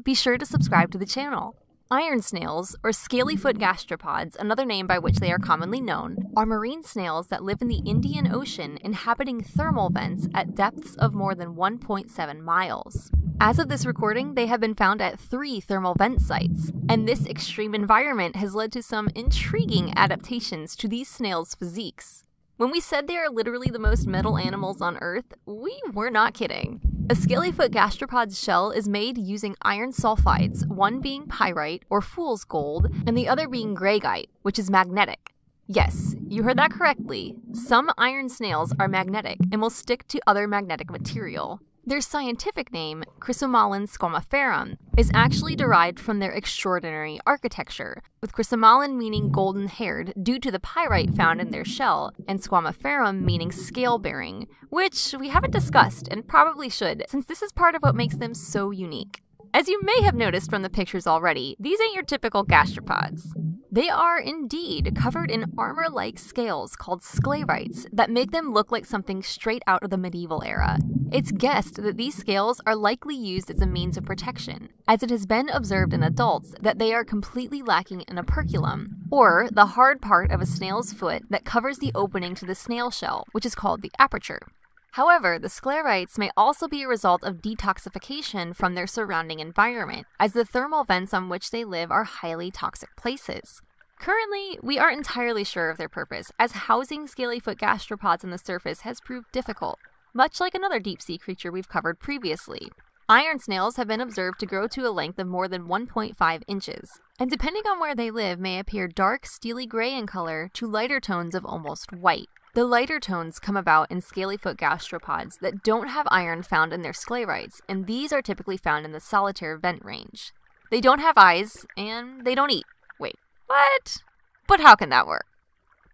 Be sure to subscribe to the channel. Iron snails, or scaly-foot gastropods, another name by which they are commonly known, are marine snails that live in the Indian Ocean inhabiting thermal vents at depths of more than 1.7 miles. As of this recording, they have been found at 3 thermal vent sites, and this extreme environment has led to some intriguing adaptations to these snails' physiques. When we said they are literally the most metal animals on Earth, we were not kidding. A scaly-foot gastropod's shell is made using iron sulfides, one being pyrite or fool's gold, and the other being greigite, which is magnetic. Yes, you heard that correctly. Some iron snails are magnetic and will stick to other magnetic material. Their scientific name, Chrysomalin squamiferum, is actually derived from their extraordinary architecture, with chrysomalin meaning golden-haired due to the pyrite found in their shell, and squamiferum meaning scale-bearing, which we haven't discussed and probably should, since this is part of what makes them so unique. As you may have noticed from the pictures already, these ain't your typical gastropods. They are indeed covered in armor-like scales called sclerites that make them look like something straight out of the medieval era. It's guessed that these scales are likely used as a means of protection, as it has been observed in adults that they are completely lacking an operculum, or the hard part of a snail's foot that covers the opening to the snail shell, which is called the aperture. However, the sclerites may also be a result of detoxification from their surrounding environment, as the thermal vents on which they live are highly toxic places. Currently, we aren't entirely sure of their purpose, as housing scaly-foot gastropods on the surface has proved difficult, much like another deep-sea creature we've covered previously. Iron snails have been observed to grow to a length of more than 1.5 inches, and depending on where they live may appear dark, steely gray in color to lighter tones of almost white. The lighter tones come about in scaly-foot gastropods that don't have iron found in their sclerites, and these are typically found in the solitaire vent range. They don't have eyes, and they don't eat. Wait, what? But how can that work?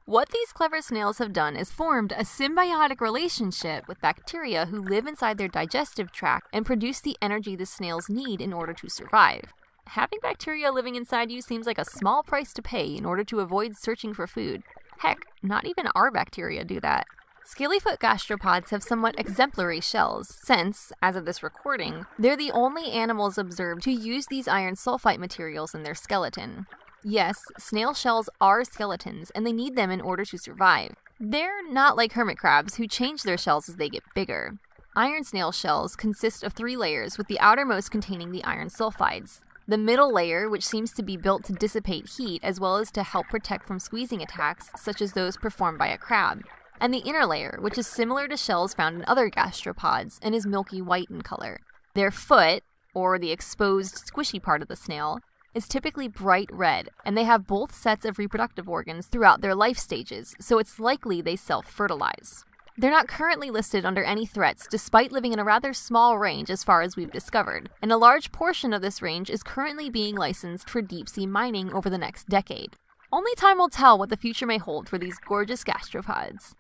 What these clever snails have done is formed a symbiotic relationship with bacteria who live inside their digestive tract and produce the energy the snails need in order to survive. Having bacteria living inside you seems like a small price to pay in order to avoid searching for food. Heck, not even our bacteria do that. Scaly-foot gastropods have somewhat exemplary shells, since, as of this recording, they're the only animals observed to use these iron sulfite materials in their skeleton. Yes, snail shells are skeletons, and they need them in order to survive. They're not like hermit crabs, who change their shells as they get bigger. Iron snail shells consist of 3 layers, with the outermost containing the iron sulfides. The middle layer, which seems to be built to dissipate heat as well as to help protect from squeezing attacks, such as those performed by a crab. And the inner layer, which is similar to shells found in other gastropods and is milky white in color. Their foot, or the exposed squishy part of the snail, is typically bright red, and they have both sets of reproductive organs throughout their life stages, so it's likely they self-fertilize. They're not currently listed under any threats, despite living in a rather small range as far as we've discovered, and a large portion of this range is currently being licensed for deep-sea mining over the next decade. Only time will tell what the future may hold for these gorgeous gastropods.